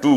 2,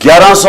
1100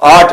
8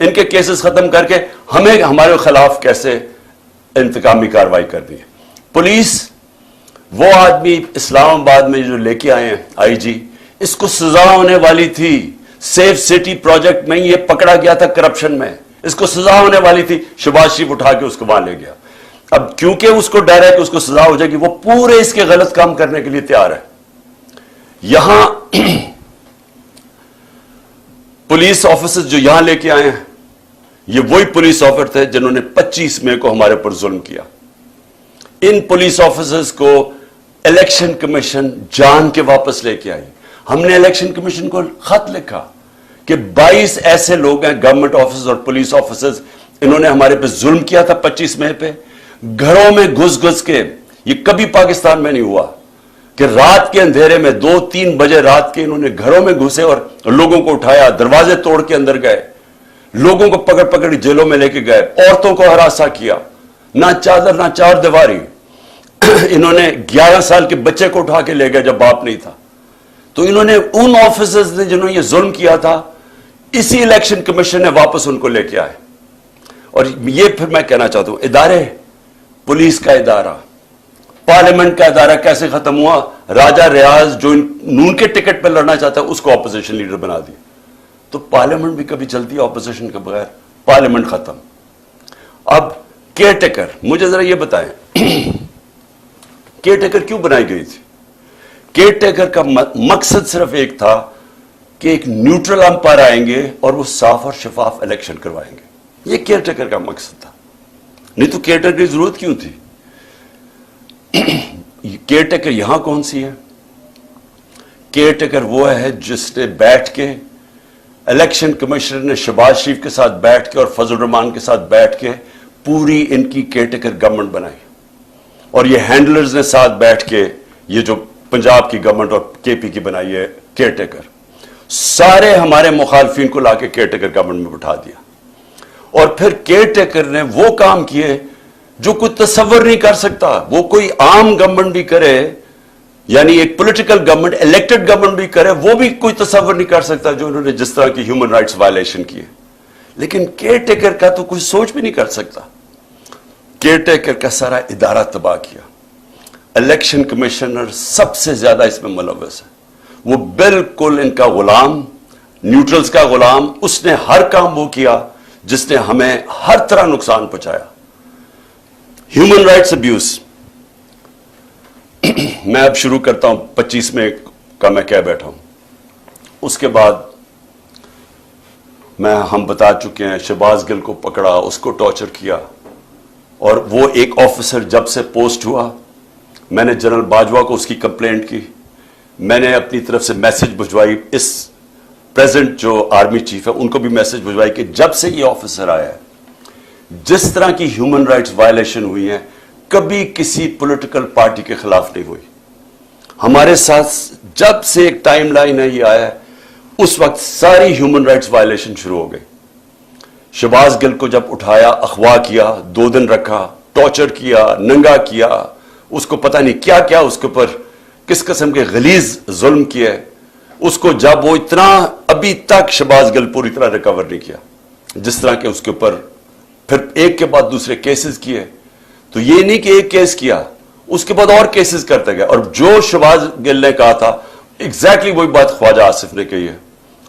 ان کے کیسز ختم کر کے ہمیں ہمارے خلاف کیسے انتقامی کاروائی کرنی ہے. پولیس وہ آدمی اسلام آباد میں جو لے کے آئے ہیں آئی جی, اس کو سزا ہونے والی تھی. سیف سٹی پروجیکٹ میں یہ پکڑا گیا تھا کرپشن میں, اس کو سزا ہونے والی تھی. شہباز شریف اٹھا کے اس کو وہاں لے گیا. اب کیونکہ اس کو ڈر ہے کہ اس کو سزا ہو جائے گی, وہ پورے اس کے غلط کام کرنے کے لیے تیار ہے. یہاں پولیس آفیسرز جو یہاں لے کے آئے ہیں, یہ وہی پولیس آفیسر تھے جنہوں نے 25 مئی کو ہمارے پر ظلم کیا. ان پولیس آفیسرز کو الیکشن کمیشن جان کے واپس لے کے آئی. ہم نے الیکشن کمیشن کو خط لکھا کہ 22 ایسے لوگ ہیں, گورنمنٹ آفیسرز اور پولیس آفیسرز, انہوں نے ہمارے پہ ظلم کیا تھا 25 مئی پہ. گھروں میں گھس گھس کے, یہ کبھی پاکستان میں نہیں ہوا کہ رات کے اندھیرے میں 2-3 بجے رات کے انہوں نے گھروں میں گھسے اور لوگوں کو اٹھایا, دروازے توڑ کے اندر گئے, لوگوں کو پکڑ پکڑ جیلوں میں لے کے گئے, عورتوں کو ہراساں کیا, نہ چادر نہ چار دیواری. انہوں نے 11 سال کے بچے کو اٹھا کے لے گئے جب باپ نہیں تھا. تو انہوں نے ان آفیسرز نے جنہوں نے یہ ظلم کیا تھا, اسی الیکشن کمیشن نے واپس ان کو لے کے آئے. اور یہ پھر میں کہنا چاہتا ہوں, ادارے, پولیس کا ادارہ, پارلیمنٹ کا ادارہ کیسے ختم ہوا؟ راجہ ریاض جو نون کے ٹکٹ پہ لڑنا چاہتا ہے اس کو اپوزیشن لیڈر بنا دیا. تو پارلیمنٹ بھی کبھی چلتی ہے اپوزیشن کے بغیر؟ پارلیمنٹ ختم. اب کیئر ٹیکر, مجھے ذرا یہ بتائیں کیئر ٹیکر کیوں بنائی گئی تھی؟ کیئر ٹیکر کا مقصد صرف ایک تھا کہ ایک نیوٹرل امپائر آئیں گے اور وہ صاف اور شفاف الیکشن کروائیں گے. یہ کیئر ٹیکر کا مقصد تھا. نہیں تو کیئر ٹیکر کی ضرورت کیوں تھی؟ کیئر ٹیکر یہاں کون سی ہے؟ کیئر ٹیکر وہ ہے جس نے بیٹھ کے, الیکشن کمشنر نے شہباز شریف کے ساتھ بیٹھ کے اور فضل الرحمان کے ساتھ بیٹھ کے پوری ان کی کیئر ٹیکر گورنمنٹ بنائی. اور یہ ہینڈلرز نے ساتھ بیٹھ کے یہ جو پنجاب کی گورنمنٹ اور کے پی کی بنائی ہے کیئر ٹیکر, سارے ہمارے مخالفین کو لا کے کیئر ٹیکر گورنمنٹ میں بٹھا دیا. اور پھر کیئر ٹیکر نے وہ کام کیے جو کوئی تصور نہیں کر سکتا. وہ کوئی عام گورنمنٹ بھی کرے, یعنی ایک پولیٹیکل گورنمنٹ, الیکٹڈ گورنمنٹ بھی کرے, وہ بھی کوئی تصور نہیں کر سکتا جو انہوں نے جس طرح کی ہیومن رائٹس وائلیشن کی ہے. لیکن کیئر ٹیکر کا تو کوئی سوچ بھی نہیں کر سکتا. کیئر ٹیکر کا سارا ادارہ تباہ کیا. الیکشن کمشنر سب سے زیادہ اس میں ملوث ہے. وہ بالکل ان کا غلام, نیوٹرلز کا غلام. اس نے ہر کام وہ کیا جس نے ہمیں ہر طرح نقصان پہنچایا. ہیومن رائٹس ابیوز, میں اب شروع کرتا ہوں 25 مئی کا میں کہہ بیٹھا ہوں. اس کے بعد ہم بتا چکے ہیں, شہباز گل کو پکڑا, اس کو ٹارچر کیا. اور وہ ایک آفیسر جب سے پوسٹ ہوا, میں نے جنرل باجوہ کو اس کی کمپلینٹ کی, میں نے اپنی طرف سے میسج بھجوائی, اس پریزنٹ جو آرمی چیف ہے ان کو بھی میسج بھجوائی کہ جب سے یہ آفیسر آیا ہے جس طرح کی ہیومن رائٹس وائلیشن ہوئی ہیں کبھی کسی پولیٹیکل پارٹی کے خلاف نہیں ہوئی. ہمارے ساتھ جب سے ایک ٹائم لائن ہے یہ آیا ہے اس وقت ساری ہیومن رائٹس وائلیشن شروع ہو گئی. شہباز گل کو جب اٹھایا, اغوا کیا, 2 دن رکھا, ٹارچر کیا, ننگا کیا, اس کو پتہ نہیں کیا کیا اس کے اوپر کس قسم کے غلیظ ظلم کیے. اس کو جب وہ اتنا, ابھی تک شہباز گل پوری طرح ریکور نہیں کیا, جس طرح کہ اس کے اوپر پھر ایک کے بعد دوسرے کیسز کیے. تو یہ نہیں کہ ایک کیس کیا, اس کے بعد اور کیسز کرتے گئے. اور جو شہباز گل نے کہا تھا ایگزیکٹلی وہی بات خواجہ آصف نے کہی ہے,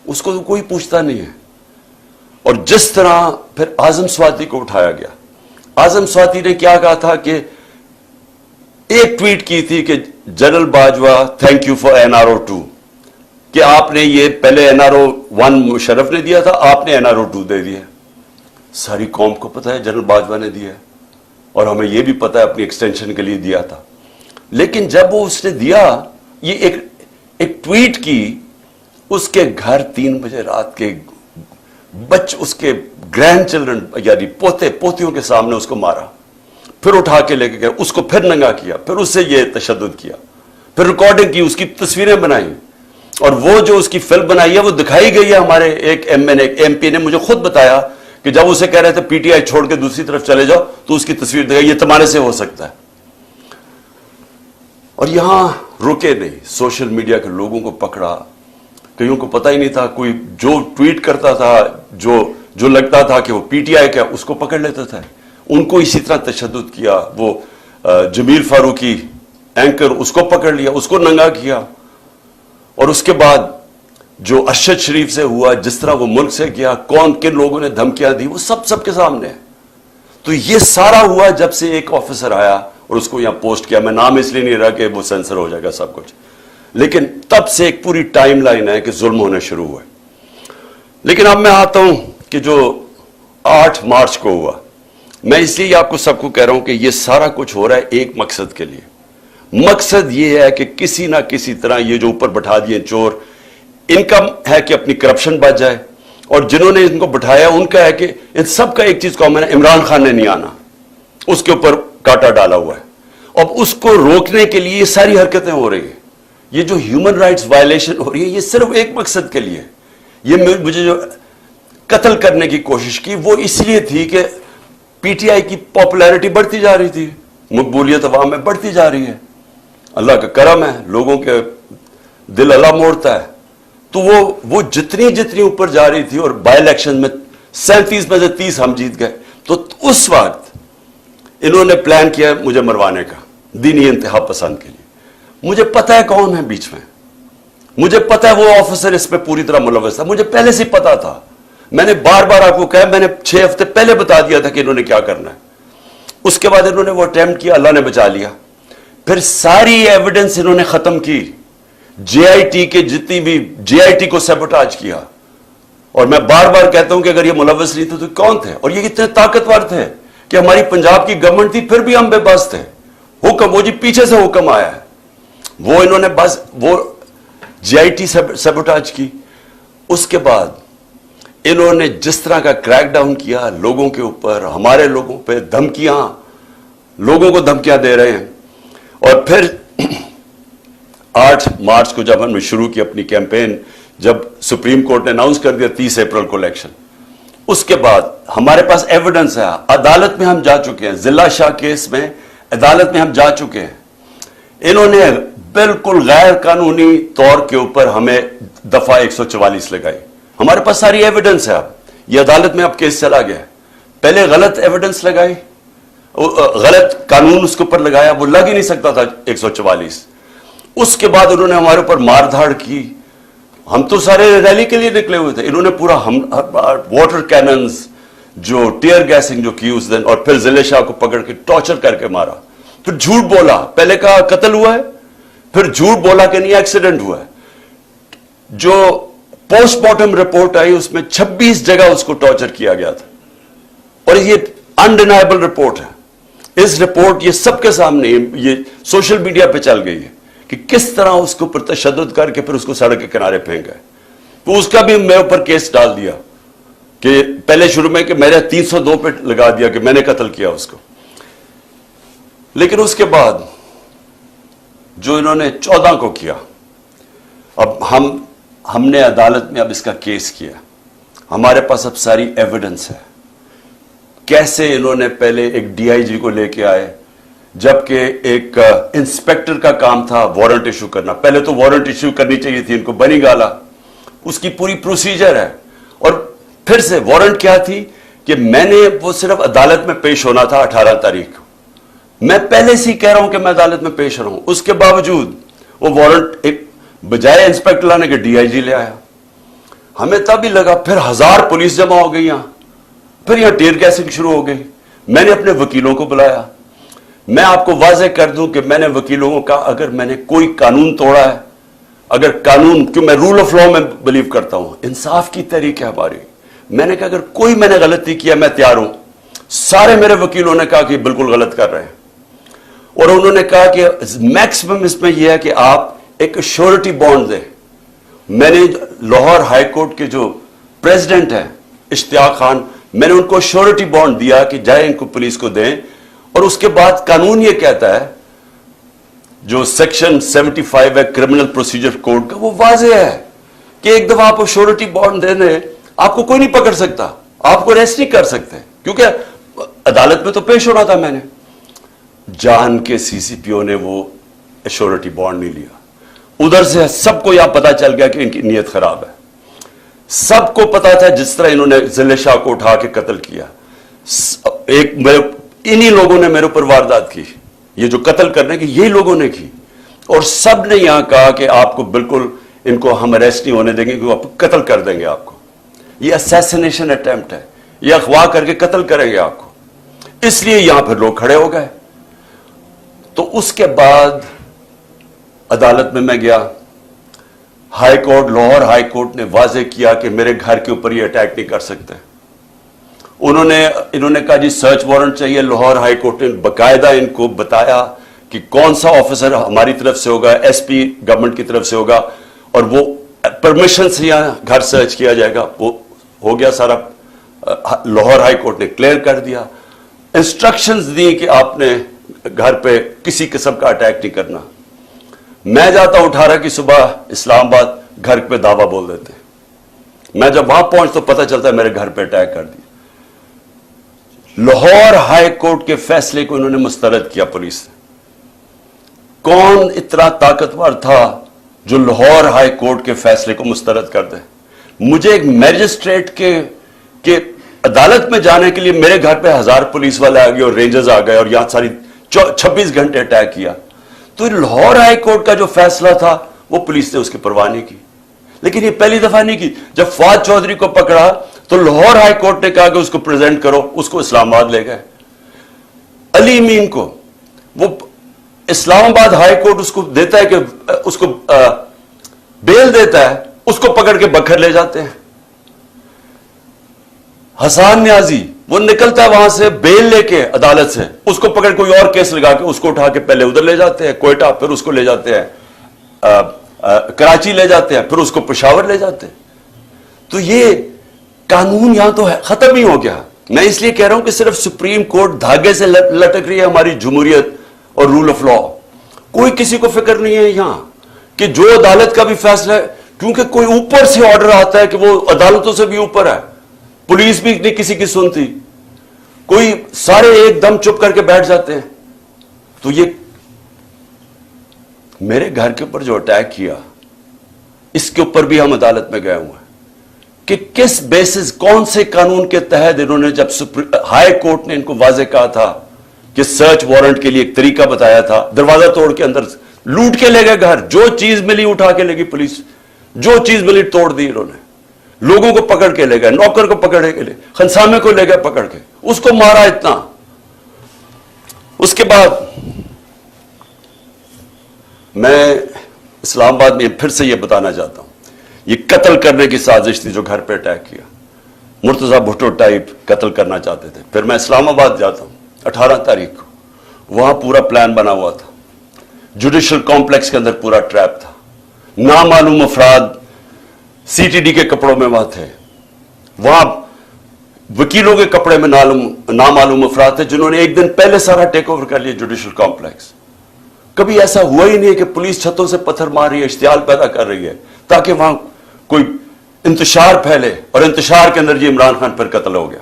اس کو کوئی پوچھتا نہیں ہے. اور جس طرح پھر اعظم سواتی کو اٹھایا گیا, اعظم سواتی نے کیا کہا تھا کہ ایک ٹویٹ کی تھی کہ general Bajwa thank you for NRO2, کہ آپ نے یہ پہلے NRO1 مشرف نے دیا تھا, آپ نے NRO2 دے دیا. ساری قوم کو پتہ ہے جنرل باجوہ نے دیا ہے, اور ہمیں یہ بھی پتہ ہے اپنی ایکسٹینشن کے لیے دیا تھا. لیکن جب وہ اس نے دیا, یہ ایک ٹویٹ کی, اس کے گھر 3 بجے رات کے اس کے گرینڈ چلڈرن یعنی پوتے پوتیوں کے سامنے اس کو مارا, پھر اٹھا کے لے کے گئے, اس کو پھر ننگا کیا, پھر اس سے یہ تشدد کیا, پھر ریکارڈنگ کی, اس کی تصویریں بنائی. اور وہ جو اس کی فلم بنائی ہے وہ دکھائی گئی ہے. ہمارے ایک ایم پی نے مجھے خود بتایا کہ جب اسے کہہ رہے تھے پی ٹی آئی چھوڑ کے دوسری طرف چلے جاؤ تو اس کی تصویر دکھائی, یہ تمہارے سے ہو سکتا ہے. اور یہاں رکے نہیں, سوشل میڈیا کے لوگوں کو پکڑا, کئیوں کو پتہ ہی نہیں تھا, کوئی جو ٹویٹ کرتا تھا, جو جو لگتا تھا کہ وہ پی ٹی آئی کا اس کو پکڑ لیتا تھا. ان کو اسی طرح تشدد کیا. وہ جمیل فاروقی اینکر اس کو پکڑ لیا, اس کو ننگا کیا. اور اس کے بعد جو ارشد شریف سے ہوا, جس طرح وہ ملک سے گیا, کون کن لوگوں نے دھمکیاں دی, وہ سب کے سامنے ہے. تو یہ سارا ہوا جب سے ایک آفیسر آیا اور اس کو یہاں پوسٹ کیا. میں نام اس لیے نہیں رہا کہ وہ سینسر ہو جائے گا سب کچھ, لیکن تب سے ایک پوری ٹائم لائن ہے کہ ظلم ہونا شروع ہوئے. لیکن اب میں آتا ہوں کہ جو 8 مارچ کو ہوا, میں اس لیے آپ کو سب کو کہہ رہا ہوں کہ یہ سارا کچھ ہو رہا ہے ایک مقصد کے لیے. مقصد یہ ہے کہ کسی نہ کسی طرح یہ جو اوپر بٹھا دیے چور, ان کا ہے کہ اپنی کرپشن بچ جائے, اور جنہوں نے ان کو بٹھایا ان کا ہے کہ ان سب کا ایک چیز کامن ہے, عمران خان نے نہیں آنا, اس کے اوپر کاٹا ڈالا ہوا ہے. اب اس کو روکنے کے لیے یہ ساری حرکتیں ہو رہی ہیں. یہ جو ہیومن رائٹس وائلیشن ہو رہی ہے یہ صرف ایک مقصد کے لیے. یہ مجھے جو قتل کرنے کی کوشش کی وہ اس لیے تھی کہ پی ٹی آئی کی پاپولیرٹی بڑھتی جا رہی تھی, مقبولیت عوام میں بڑھتی جا رہی ہے. اللہ کا کرم ہے, لوگوں کے دل اللہ موڑتا ہے. تو وہ جتنی اوپر جا رہی تھی, اور بائی الیکشن میں 37 میں سے 30 ہم جیت گئے. تو اس وقت انہوں نے پلان کیا مجھے مروانے کا, دینی انتہا پسند کے لیے. مجھے پتا ہے کون ہے بیچ میں, مجھے پتا ہے وہ آفیسر اس پہ پوری طرح ملوث تھا, مجھے پہلے سے پتا تھا. میں نے بار آپ کو کہا, میں نے 6 ہفتے پہلے بتا دیا تھا کہ انہوں نے کیا کرنا ہے. اس کے بعد انہوں نے وہ اٹیمپٹ کیا, اللہ نے بچا لیا. پھر ساری ایویڈنس انہوں نے ختم کی, جے آئی ٹی کے جتنی بھی جے آئی ٹی کو سیبوٹاج کیا. اور میں بار کہتا ہوں کہ اگر یہ ملوث نہیں تھے تو کون تھے؟ اور یہ اتنے طاقتور تھے کہ ہماری پنجاب کی گورنمنٹ تھی پھر بھی ہم بے بس تھے. حکم وہ جی پیچھے سے حکم آیا ہے, وہ انہوں نے بس وہ جے آئی ٹی سیبوٹاج کی. اس کے بعد انہوں نے جس طرح کا کریک ڈاؤن کیا لوگوں کے اوپر, ہمارے لوگوں پہ دھمکیاں, لوگوں کو دھمکیاں دے رہے ہیں. اور پھر 8 مارچ کو جب ہم نے شروع کی اپنی کیمپین, جب سپریم کورٹ نے اناؤنس کر دیا 30 اپریل کو الیکشن, اس کے بعد ہمارے پاس ایویڈنس ہے, عدالت میں ہم جا چکے ہیں, ضلع شاہ کیس میں عدالت میں ہم جا چکے ہیں. انہوں نے بالکل غیر قانونی طور کے اوپر ہمیں دفعہ 144 لگائی. ہمارے پاس ساری ایویڈنس ہے. اب یہ عدالت میں اب کیس چلا گیا. پہلے غلط ایویڈنس لگائی, غلط قانون اس کے اوپر لگایا, وہ لگ ہی نہیں سکتا تھا 144. اس کے بعد انہوں نے ہمارے اوپر مار دھاڑ کی. ہم تو سارے ریلی کے لیے نکلے ہوئے تھے, انہوں نے پورا واٹر کیننز جو ٹیئر گیسنگ جو کی اس دن, اور پھر ضلع شاہ کو پکڑ کے ٹارچر کر کے مارا. پھر جھوٹ بولا, پہلے کہا قتل ہوا ہے, پھر جھوٹ بولا کہ نہیں ایکسیڈنٹ ہوا ہے. جو پوسٹ مارٹم رپورٹ آئی اس میں 26 جگہ اس کو ٹارچر کیا گیا تھا, اور یہ انڈینائبل رپورٹ ہے. اس رپورٹ یہ سب کے سامنے, یہ سوشل میڈیا پہ چل گئی ہے کہ کس طرح اس کو پر تشدد کر کے پھر اس کو سڑک کے کنارے پھینک گئے. تو اس کا بھی میں اوپر کیس ڈال دیا کہ پہلے شروع میں کہ میرے 302 پہ لگا دیا کہ میں نے قتل کیا اس کو. لیکن اس کے بعد جو انہوں نے 14 کو کیا, اب ہم نے عدالت میں اب اس کا کیس کیا, ہمارے پاس اب ساری ایویڈنس ہے. کیسے انہوں نے پہلے ایک ڈی آئی جی کو لے کے آئے, جبکہ ایک انسپیکٹر کا کام تھا وارنٹ ایشو کرنا. پہلے تو وارنٹ ایشو کرنی چاہیے تھی ان کو, بنی گالا, اس کی پوری پروسیجر ہے. اور پھر سے وارنٹ کیا تھی کہ میں نے وہ صرف عدالت میں پیش ہونا تھا 18 تاریخ کو. میں پہلے سے ہی کہہ رہا ہوں کہ میں عدالت میں پیش رہا ہوں, اس کے باوجود وہ وارنٹ ایک بجائے انسپیکٹر لانے کے ڈی آئی جی لے آیا. ہمیں تب ہی لگا, پھر 1000 پولیس جمع ہو گئی یہاں, پھر یہاں ٹیئر گیسنگ شروع ہو گئی. میں نے اپنے وکیلوں کو بلایا. میں آپ کو واضح کر دوں کہ میں نے وکیلوں کو کہا اگر میں نے کوئی قانون توڑا ہے, اگر قانون, کیوں میں رول آف لا میں بلیو کرتا ہوں, انصاف کی تحریک ہے ہماری, میں نے کہا اگر کوئی میں نے غلطی کیا میں تیار ہوں. سارے میرے وکیلوں نے کہا کہ بالکل غلط کر رہے ہیں, اور انہوں نے کہا کہ میکسیمم اس میں یہ ہے کہ آپ ایک شیورٹی بانڈ دیں. میں نے لاہور ہائی کورٹ کے جو پریزیڈنٹ ہیں اشتیاق خان, میں نے ان کو شیورٹی بانڈ دیا کہ جائے ان کو پولیس کو دیں. اور اس کے بعد قانون یہ کہتا ہے, جو سیکشن 75 ہے کرمنل پروسیجر کوڈ کا, وہ واضح ہے کہ ایک دفعہ آپ کو شیورٹی بانڈ دے دیں, آپ کو کوئی نہیں پکڑ سکتا, آپ کو ریسٹ نہیں کر سکتے, کیونکہ عدالت میں تو پیش ہونا تھا. میں نے جان کے سی سی پی او نے وہ شیورٹی بانڈ نہیں لیا. ادھر سے سب کو یہاں پتا چل گیا کہ ان کی نیت خراب ہے. سب کو پتا تھا جس طرح انہوں نے ضلع شاہ کو اٹھا کے قتل کیا. انہی لوگوں نے میرے اوپر واردات کی, یہ جو قتل کرنے کی یہی لوگوں نے کی, اور سب نے یہاں کہا کہ آپ کو بالکل ان کو ہم اریسٹ نہیں ہونے دیں گے, کہ قتل کر دیں گے آپ کو. یہ اسیسینیشن اٹیمپٹ ہے, یہ اغوا کر کے قتل کریں گے آپ کو. اس لیے یہاں پھر لوگ کھڑے ہو گئے. تو اس کے بعد عدالت میں گیا. High court, Lahore high court نے واضح کیا کہ میرے گھر کے اوپر یہ اٹیک نہیں کر سکتے. انہوں نے کہا جی سرچ وارنٹ چاہیے. لاہور ہائی کورٹ نے باقاعدہ ان کو بتایا کہ کون سا آفیسر ہماری طرف سے ہوگا, ایس پی گورنمنٹ کی طرف سے ہوگا, اور وہ پرمیشن سے یہاں گھر سرچ کیا جائے گا. وہ ہو گیا سارا. لاہور ہائی کورٹ نے کلیئر کر دیا, انسٹرکشنز دی کہ آپ نے گھر پہ کسی قسم کا اٹیک نہیں کرنا. میں جاتا ہوں 18 کی صبح اسلام آباد, گھر پہ دعویٰ بول دیتے. میں جب وہاں پہنچ تو پتہ چلتا ہے میرے گھر پہ اٹیک کر دیا. لاہور ہائی کورٹ کے فیصلے کو انہوں نے مسترد کیا پولیس نے. کون اتنا طاقتور تھا جو لاہور ہائی کورٹ کے فیصلے کو مسترد کر دے؟ مجھے ایک میجسٹریٹ کے عدالت میں جانے کے لیے میرے گھر پہ 1000 پولیس والے آ گئے اور رینجرز آ گئے اور یہاں ساری 26 گھنٹے اٹیک کیا. تو لاہور ہائی کورٹ کا جو فیصلہ تھا وہ پولیس نے اس کی پرواہ نہیں کی. لیکن یہ پہلی دفعہ نہیں کی. جب فواد چودھری کو پکڑا تو لاہور ہائی کورٹ نے کہا کہ اس کو پریزنٹ کرو, اس کو اسلام آباد لے گئے. علی امین کو وہ اسلام آباد ہائی کورٹ اس کو دیتا ہے کہ اس کو بیل دیتا ہے, اس کو پکڑ کے بکھر لے جاتے ہیں. حسان نیازی وہ نکلتا ہے وہاں سے بیل لے کے عدالت سے, اس کو پکڑ کوئی اور کیس لگا کے اس کو اٹھا کے پہلے ادھر لے جاتے ہیں کوئٹہ, پھر اس کو لے جاتے ہیں کراچی لے جاتے ہیں, پھر اس کو پشاور لے جاتے ہیں. تو یہ قانون یہاں تو ختم ہی ہو گیا. میں اس لیے کہہ رہا ہوں کہ صرف سپریم کورٹ دھاگے سے لٹک رہی ہے ہماری جمہوریت اور رول آف لا. کوئی کسی کو فکر نہیں ہے یہاں کہ جو عدالت کا بھی فیصلہ ہے, کیونکہ کوئی اوپر سے آرڈر آتا ہے کہ وہ عدالتوں سے بھی اوپر ہے. پولیس بھی نہیں کسی کی سنتی, کوئی سارے ایک دم چپ کر کے بیٹھ جاتے ہیں. تو یہ میرے گھر کے اوپر جو اٹیک کیا, اس کے اوپر بھی ہم عدالت میں گئے ہوئے ہیں کہ کس بیسس, کون سے قانون کے تحت انہوں نے, جب ہائی کورٹ نے ان کو واضح کہا تھا کہ سرچ وارنٹ کے لیے ایک طریقہ بتایا تھا, دروازہ توڑ کے اندر لوٹ کے لے گئے گھر, جو چیز ملی اٹھا کے لے گئی پولیس, جو چیز ملی توڑ دی انہوں نے. لوگوں کو پکڑ کے لے گئے, نوکر کو پکڑ کے لے, خنسامے کو لے گئے پکڑ کے, اس کو مارا اتنا. اس کے بعد میں اسلام آباد میں پھر سے یہ بتانا چاہتا ہوں, یہ قتل کرنے کی سازش تھی جو گھر پہ اٹیک کیا. مرتضی بھٹو ٹائپ قتل کرنا چاہتے تھے. پھر میں اسلام آباد جاتا ہوں 18 تاریخ کو, وہاں پورا پلان بنا ہوا تھا. جوڈیشل کمپلیکس کے اندر پورا ٹریپ تھا. نامعلوم افراد سی ٹی ڈی کے کپڑوں میں وہاں تھے, وہاں وکیلوں کے کپڑے میں نامعلوم افراد تھے جنہوں نے ایک دن پہلے سارا ٹیک اوور کر لیا جوڈیشل کمپلیکس. کبھی ایسا ہوا ہی نہیں کہ پولیس چھتوں سے پتھر مار رہی ہے, اشتعال پیدا کر رہی ہے تاکہ وہاں کوئی انتشار پھیلے, اور انتشار کے اندر یہ عمران خان پر قتل ہو گیا.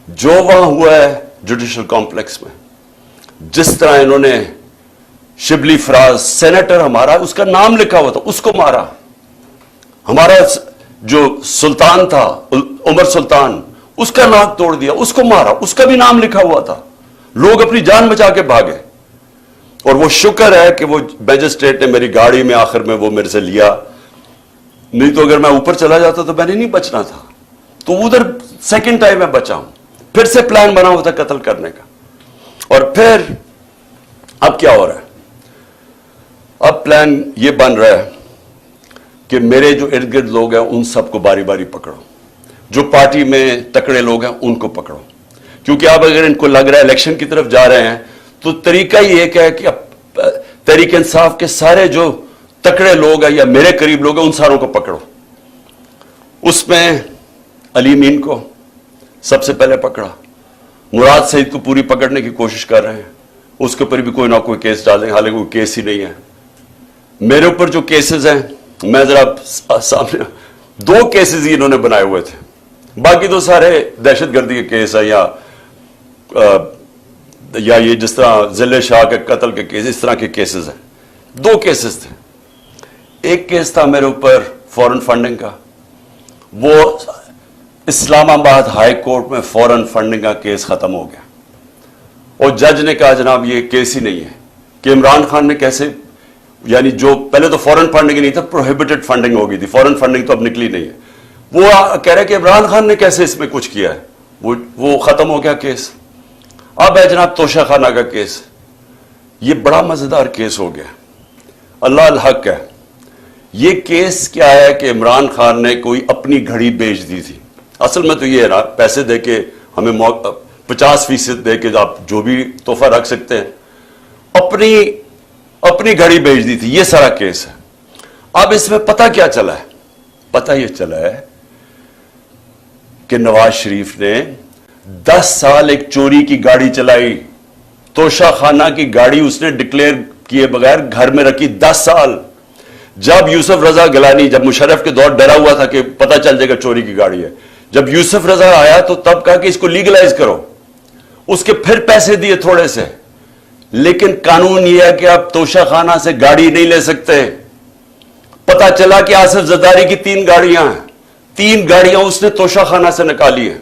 جو وہاں ہوا ہے جوڈیشل کمپلیکس میں, جس طرح انہوں نے شبلی فراز, سینیٹر ہمارا, اس کا نام لکھا ہوا تھا, اس کو مارا. ہمارا جو سلطان تھا عمر سلطان, اس کا ناک توڑ دیا, اس کو مارا, اس کا بھی نام لکھا ہوا تھا. لوگ اپنی جان بچا کے بھاگے. اور وہ شکر ہے کہ وہ میجسٹریٹ نے میری گاڑی میں آخر میں وہ میرے سے لیا, نہیں تو اگر میں اوپر چلا جاتا تو میں نے نہیں بچنا تھا. تو ادھر سیکنڈ ٹائم میں بچا ہوں. پھر سے پلان بنا ہوا تھا قتل کرنے کا. اور پھر اب کیا ہو رہا ہے؟ اب پلان یہ بن رہا ہے کہ میرے جو ارد گرد لوگ ہیں ان سب کو باری باری پکڑو, جو پارٹی میں تکڑے لوگ ہیں ان کو پکڑو. کیونکہ اب اگر ان کو لگ رہا ہے الیکشن کی طرف جا رہے ہیں تو طریقہ ہی ایک ہے کہ اب تحریک انصاف کے سارے جو تکڑے لوگ ہیں یا میرے قریب لوگ ہیں ان ساروں کو پکڑو. اس میں علی امین کو سب سے پہلے پکڑا, مراد سعید کو پوری پکڑنے کی کوشش کر رہے ہیں, اس کے اوپر بھی کوئی نہ کوئی کیس ڈالیں, حالانکہ کوئی کیس ہی نہیں ہے. میرے اوپر جو کیسز ہیں, میں ذرا سامنے 2 کیسز ہی انہوں نے بنائے ہوئے تھے, باقی تو سارے دہشت گردی کے کیس ہیں یا یہ جس طرح ضلع شاہ کے قتل کے کیس, اس طرح کے کیسز ہیں. 2 کیسز تھے. ایک کیس تھا میرے اوپر فورن فنڈنگ کا, وہ اسلام آباد ہائی کورٹ میں فوراً فنڈنگ کا کیس ختم ہو گیا اور جج نے کہا جناب یہ کیس ہی نہیں ہے کہ عمران خان نے کیسے, یعنی جو پہلے تو فورن فنڈنگ نہیں تھا, پروہیبٹڈ فنڈنگ ہو گئی تھی, فورن فنڈنگ تو اب نکلی نہیں ہے. وہ کہہ رہے کہ عمران خان نے کیسے اس میں کچھ کیا ہے, وہ ختم ہو گیا کیس. اب ہے جناب توشہ خانہ کا کیس. یہ بڑا مزیدار کیس ہو گیا, اللہ الحق ہے. یہ کیس کیا ہے کہ عمران خان نے کوئی اپنی گھڑی بیچ دی تھی. اصل میں تو یہ ہے نا, پیسے دے کے ہمیں 50% دے کے آپ جو بھی تحفہ رکھ سکتے ہیں, اپنی گھڑی بیچ دی تھی. یہ سارا کیس ہے. اب اس میں پتہ کیا چلا ہے؟ پتہ یہ چلا ہے کہ نواز شریف نے 10 سال ایک چوری کی گاڑی چلائی. توشہ خانہ کی گاڑی اس نے ڈکلیئر کیے بغیر گھر میں رکھی 10 سال. جب یوسف رضا گیلانی, جب مشرف کے دور ڈرا ہوا تھا کہ پتہ چل جائے گا چوری کی گاڑی ہے, جب یوسف رضا آیا تو تب کہا کہ اس کو لیگلائز کرو. اس کے پھر پیسے دیے تھوڑے سے, لیکن قانون یہ ہے کہ آپ توشہ خانہ سے گاڑی نہیں لے سکتے. پتا چلا کہ آصف زرداری کی 3 گاڑیاں ہیں. 3 گاڑیاں اس نے توشہ خانہ سے نکالی ہیں.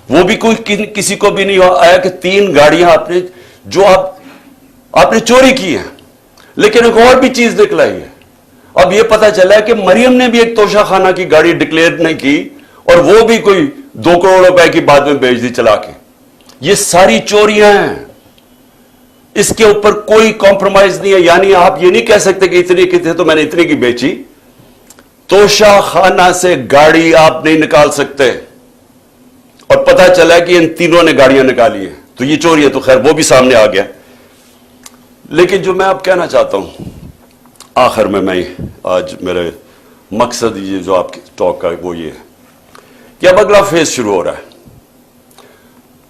وہ بھی کوئی کسی کو بھی نہیں آیا کہ 3 گاڑیاں آپ نے جو آپ نے چوری کی ہیں. لیکن ایک اور بھی چیز نکلائی ہے. اب یہ پتا چلا ہے کہ مریم نے بھی ایک توشہ خانہ کی گاڑی ڈکلیئر نہیں کی, اور وہ بھی کوئی 2 کروڑ روپے کی بعد میں بیچ دی چلا کے. یہ ساری چوریاں ہیں. اس کے اوپر کوئی کمپرومائز نہیں ہے. یعنی آپ یہ نہیں کہہ سکتے کہ اتنی کی تھے تو میں نے اتنی کی بیچی. توشہ خانہ سے گاڑی آپ نہیں نکال سکتے. اور پتا چلا کہ ان تینوں نے گاڑیاں نکالی ہیں. تو یہ چوری ہے, تو خیر وہ بھی سامنے آ گیا. لیکن جو میں اب کہنا چاہتا ہوں آخر میں آج میرے مقصد یہ جو آپ کی ٹاک کا وہ یہ ہے کہ اب اگلا فیز شروع ہو رہا ہے.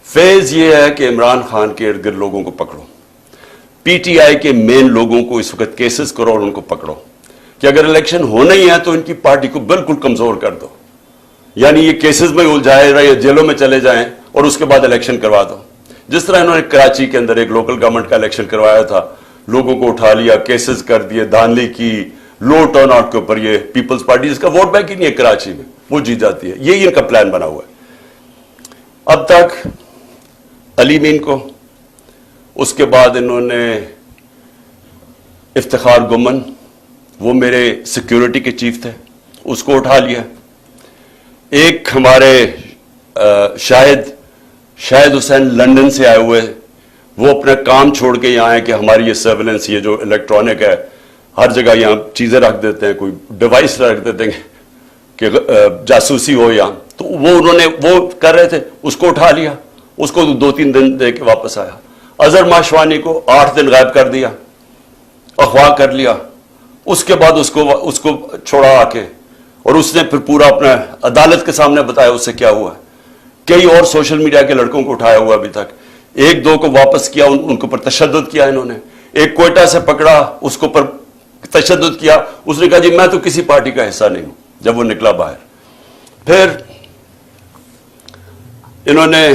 فیز یہ ہے کہ عمران خان کے ارد گرد لوگوں کو پکڑو, پی ٹی آئی کے مین لوگوں کو اس وقت کیسز کرو اور ان کو پکڑو کہ اگر الیکشن ہونا ہی ہے تو ان کی پارٹی کو بالکل کمزور کر دو. یعنی یہ کیسز میں الجھائے رہے, جیلوں میں چلے جائیں اور اس کے بعد الیکشن کروا دو. جس طرح انہوں نے کراچی کے اندر ایک لوکل گورنمنٹ کا الیکشن کروایا تھا, لوگوں کو اٹھا لیا, کیسز کر دیے, دھاندلی کی, لو ٹرن آؤٹ کے اوپر. یہ پیپلز پارٹی جس کا ووٹ بینک ہی نہیں ہے کراچی میں, وہ جیت جاتی ہے. یہی ان کا پلان بنا ہوا ہے. اب تک علی مین کو, اس کے بعد انہوں نے افتخار گمن, وہ میرے سیکیورٹی کے چیف تھے, اس کو اٹھا لیا. ایک ہمارے شاہد حسین لندن سے آئے ہوئے, وہ اپنا کام چھوڑ کے یہاں آئے کہ ہماری یہ سرویلنس, یہ جو الیکٹرانک ہے, ہر جگہ یہاں چیزیں رکھ دیتے ہیں, کوئی ڈیوائس رکھ دیتے ہیں کہ جاسوسی ہو یہاں. تو وہ انہوں نے وہ کر رہے تھے, اس کو اٹھا لیا. اس کو 2-3 دن دے کے واپس آیا. اظہر ماشوانی کو 8 دن غائب کر دیا, اغوا کر لیا. اس کے بعد اس کو چھوڑا آ کے, اور اس نے پھر پورا اپنا عدالت کے سامنے بتایا اس سے کیا ہوا. کئی اور سوشل میڈیا کے لڑکوں کو اٹھایا ہوا ابھی تک. 1-2 کو واپس کیا, ان کے اوپر تشدد کیا انہوں نے. ایک کوئٹہ سے پکڑا, اس کے اوپر تشدد کیا. اس نے کہا جی میں تو کسی پارٹی کا حصہ نہیں ہوں, جب وہ نکلا باہر. پھر انہوں نے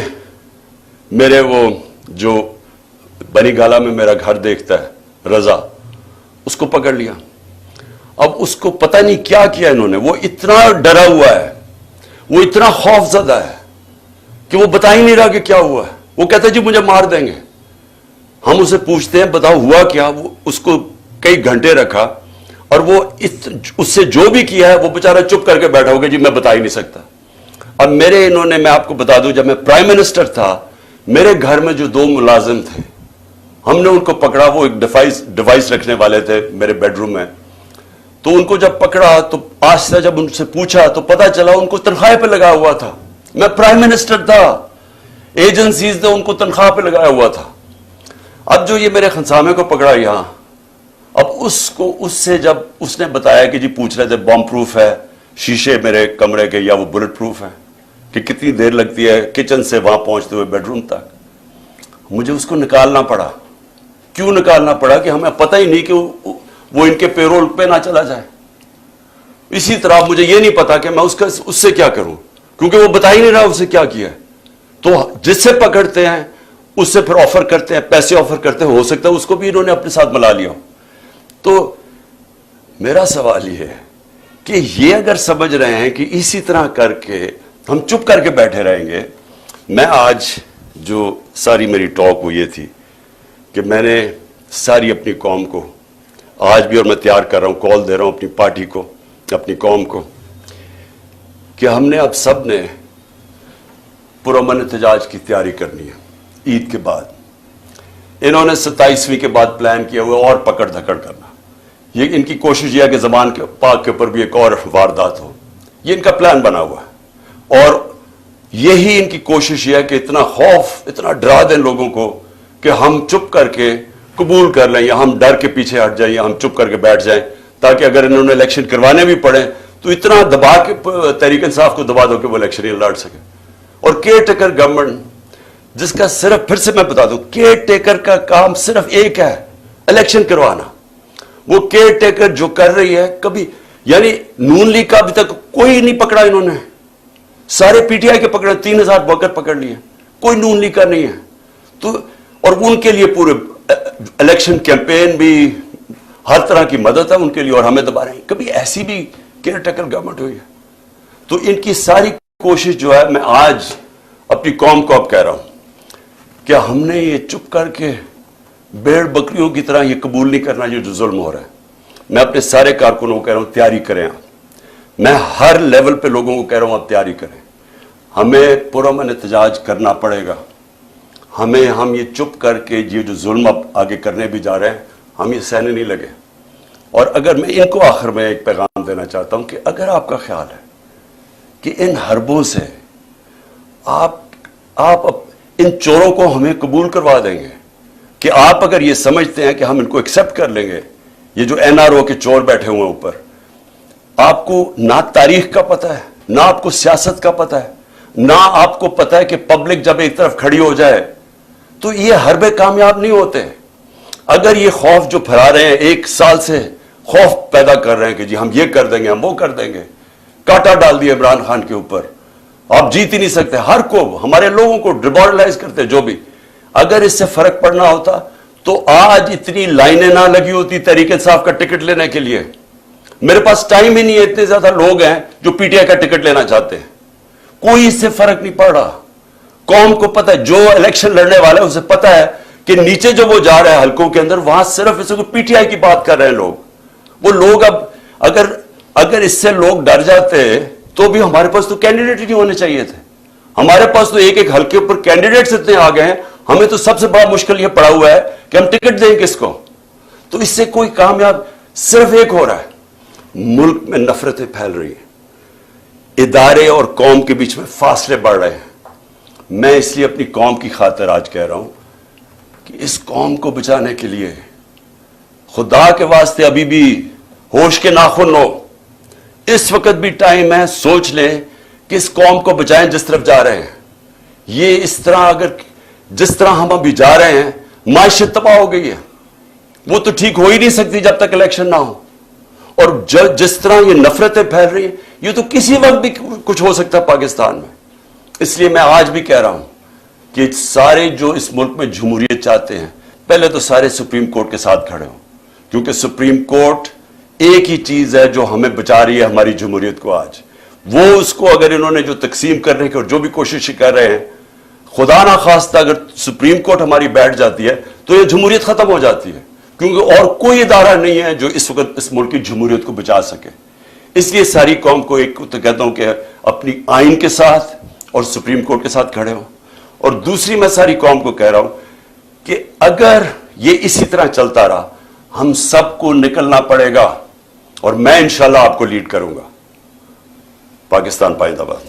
میرے وہ جو بنی گالا میں میرا گھر دیکھتا ہے رضا, اس کو پکڑ لیا. اب اس کو پتہ نہیں کیا کیا انہوں نے. وہ اتنا ڈرا ہوا ہے, وہ اتنا خوف زدہ ہے کہ وہ بتا ہی نہیں رہا کہ کیا ہوا ہے. وہ کہتا ہے جی مجھے مار دیں گے. ہم اسے پوچھتے ہیں بتاؤ ہوا کیا. وہ اس کو کئی گھنٹے رکھا, اور وہ اس سے جو بھی کیا ہے وہ بیچارہ چپ کر کے بیٹھا ہوگا جی میں بتا ہی نہیں سکتا. اب میں آپ کو بتا دوں, جب میں پرائم منسٹر تھا, میرے گھر میں جو 2 ملازم تھے, ہم نے ان کو پکڑا. وہ ایک ڈیوائس رکھنے والے تھے میرے بیڈ روم میں. تو ان کو جب پکڑا تو آہستہ جب ان سے پوچھا تو پتا چلا ان کو تنخواہ پہ لگا ہوا تھا. میں پرائم منسٹر تھا, ایجنسیز نے ان کو تنخواہ پہ لگایا ہوا تھا. اب جو یہ میرے خنسامے کو پکڑا یہاں, اب اس سے جب اس نے بتایا کہ جی پوچھ رہے تھے بم پروف ہے شیشے میرے کمرے کے یا وہ بلٹ پروف ہے, کہ کتنی دیر لگتی ہے کچن سے وہاں پہنچتے ہوئے بیڈ روم تک. مجھے اس کو نکالنا پڑا. کیوں نکالنا پڑا؟ کہ ہمیں پتہ ہی نہیں کہ وہ ان کے پیرول پہ نہ چلا جائے. اسی طرح مجھے یہ نہیں پتا کہ میں اس سے کیا کروں, کیونکہ وہ بتا ہی نہیں رہا اسے کیا کیا ہے. تو جس سے پکڑتے ہیں اس سے پھر آفر کرتے ہیں, پیسے آفر کرتے ہیں, ہو سکتا ہے اس کو بھی انہوں نے اپنے ساتھ ملا لیا. تو میرا سوال یہ ہے کہ یہ اگر سمجھ رہے ہیں کہ اسی طرح کر کے ہم چپ کر کے بیٹھے رہیں گے. میں آج جو ساری میری ٹاک وہ یہ تھی کہ میں نے ساری اپنی قوم کو آج بھی، اور میں تیار کر رہا ہوں، کال دے رہا ہوں اپنی پارٹی کو، اپنی قوم کو، کہ ہم نے اب سب نے پرامن احتجاج کی تیاری کرنی ہے عید کے بعد. انہوں نے 27ویں کے بعد پلان کیا ہوا اور پکڑ دھکڑ کرنا. یہ ان کی کوشش یہ ہے کہ زبان کے پاک کے اوپر بھی ایک اور واردات ہو. یہ ان کا پلان بنا ہوا ہے، اور یہی ان کی کوشش یہ ہے کہ اتنا خوف، اتنا ڈرا دیں لوگوں کو کہ ہم چپ کر کے قبول کر لیں، یا ہم ڈر کے پیچھے ہٹ جائیں، یا ہم چپ کر کے بیٹھ جائیں، تاکہ اگر انہوں نے الیکشن کروانے بھی پڑے تو اتنا دبا کے تحریک انصاف کو دبا دو کہ وہ الیکشن ہی لڑ سکے. اور کیئر ٹیکر گورنمنٹ، جس کا صرف، پھر سے میں بتا دوں، کیئر ٹیکر کا کام صرف ایک ہے، الیکشن کروانا. وہ کیئر ٹیکر جو کر رہی ہے، کبھی یعنی نون لیگ کا ابھی تک کوئی نہیں پکڑا انہوں نے. سارے پی ٹی آئی کے پکڑے، 3000 ورکر پکڑ لیے، کوئی نون لیگ کا نہیں ہے. تو اور ان کے لیے پورے الیکشن کیمپین بھی، ہر طرح کی مدد ہے ان کے لیے، اور ہمیں دبا رہے ہیں. کبھی ایسی بھی کیئر ٹیکر گورنمنٹ ہوئی ہے؟ تو ان کی ساری کوشش جو ہے، میں آج اپنی قوم کو اب کہہ رہا ہوں کہ ہم نے یہ چپ کر کے بھیڑ بکریوں کی طرح یہ قبول نہیں کرنا یہ جو ظلم ہو رہا ہے. میں اپنے سارے کارکنوں کو کہہ رہا ہوں تیاری کریں. میں ہر لیول پہ لوگوں کو کہہ رہا ہوں آپ تیاری کریں. ہمیں پرامن احتجاج کرنا پڑے گا. ہم یہ چپ کر کے یہ جو ظلم اب آگے کرنے بھی جا رہے ہیں، ہم یہ سہنے نہیں لگے. اور اگر میں ان کو آخر میں ایک پیغام دینا چاہتا ہوں کہ اگر آپ کا خیال ہے کہ ان حربوں سے آپ ان چوروں کو ہمیں قبول کروا دیں گے، کہ آپ اگر یہ سمجھتے ہیں کہ ہم ان کو ایکسیپٹ کر لیں گے، یہ جو این آر او کے چور بیٹھے ہوئے ہیں اوپر، آپ کو نہ تاریخ کا پتہ ہے، نہ آپ کو سیاست کا پتہ ہے، نہ آپ کو پتہ ہے کہ پبلک جب ایک طرف کھڑی ہو جائے تو یہ حربے کامیاب نہیں ہوتے. اگر یہ خوف جو پھیلا رہے ہیں، 1 سال سے خوف پیدا کر رہے ہیں کہ جی ہم یہ کر دیں گے، ہم وہ کر دیں گے، کاٹا ڈال دیا عمران خان کے اوپر، آپ جیت ہی نہیں سکتے، ہر کو، ہمارے لوگوں کو ڈیمورلائز کرتے جو بھی. اگر اس سے فرق پڑنا ہوتا تو آج اتنی لائنیں نہ لگی ہوتی تحریک انصاف کا ٹکٹ لینے کے لیے. میرے پاس ٹائم ہی نہیں ہے، اتنے زیادہ لوگ ہیں جو پی ٹی آئی کا ٹکٹ لینا چاہتے ہیں. کوئی اس سے فرق نہیں پڑ رہا. قوم کو پتہ ہے، جو الیکشن لڑنے والا ہے اسے پتہ ہے کہ نیچے جو وہ جا رہا ہے حلقوں کے اندر، وہاں صرف اسے پی ٹی آئی کی بات کر رہے ہیں لوگ. وہ لوگ اب اگر اس سے لوگ ڈر جاتے تو بھی ہمارے پاس تو کینڈیڈیٹ ہی نہیں ہونے چاہیے تھے. ہمارے پاس تو ایک حلقے پر کینڈیڈیٹس اتنے آ گئے ہیں، ہمیں تو سب سے بڑا مشکل یہ پڑا ہوا ہے کہ ہم ٹکٹ دیں کس کو. تو اس سے کوئی کامیاب صرف ایک ہو رہا ہے، ملک میں نفرتیں پھیل رہی ہیں، ادارے اور قوم کے بیچ میں فاصلے بڑھ رہے ہیں. میں اس لیے اپنی قوم کی خاطر آج کہہ رہا ہوں کہ اس قوم کو بچانے کے لیے خدا کے واسطے ابھی بھی ہوش کے ناخن لو. اس وقت بھی ٹائم ہے، سوچ لیں کہ اس قوم کو بچائیں جس طرف جا رہے ہیں. یہ اس طرح جس طرح ہم ابھی جا رہے ہیں، معیشت تباہ ہو گئی ہے، وہ تو ٹھیک ہو ہی نہیں سکتی جب تک الیکشن نہ ہو. اور جس طرح یہ نفرتیں پھیل رہی ہیں، یہ تو کسی وقت بھی کچھ ہو سکتا ہے پاکستان میں. اس لیے میں آج بھی کہہ رہا ہوں کہ سارے جو اس ملک میں جمہوریت چاہتے ہیں، پہلے تو سارے سپریم کورٹ کے ساتھ کھڑے ہوں، کیونکہ سپریم کورٹ ایک ہی چیز ہے جو ہمیں بچا رہی ہے ہماری جمہوریت کو. آج وہ اس کو اگر انہوں نے جو تقسیم کرنے کی اور جو بھی کوشش کر رہے ہیں، خدا نہ خواستہ اگر سپریم کورٹ ہماری بیٹھ جاتی ہے تو یہ جمہوریت ختم ہو جاتی ہے، کیونکہ اور کوئی ادارہ نہیں ہے جو اس وقت اس ملک کی جمہوریت کو بچا سکے. اس لیے ساری قوم کو ایک تو کہتا ہوں کہ اپنی آئین کے ساتھ اور سپریم کورٹ کے ساتھ کھڑے ہوں. اور دوسری میں ساری قوم کو کہہ رہا ہوں کہ اگر یہ اسی طرح چلتا رہا، ہم سب کو نکلنا پڑے گا، اور میں انشاءاللہ آپ کو لیڈ کروں گا. پاکستان پائندہ باد.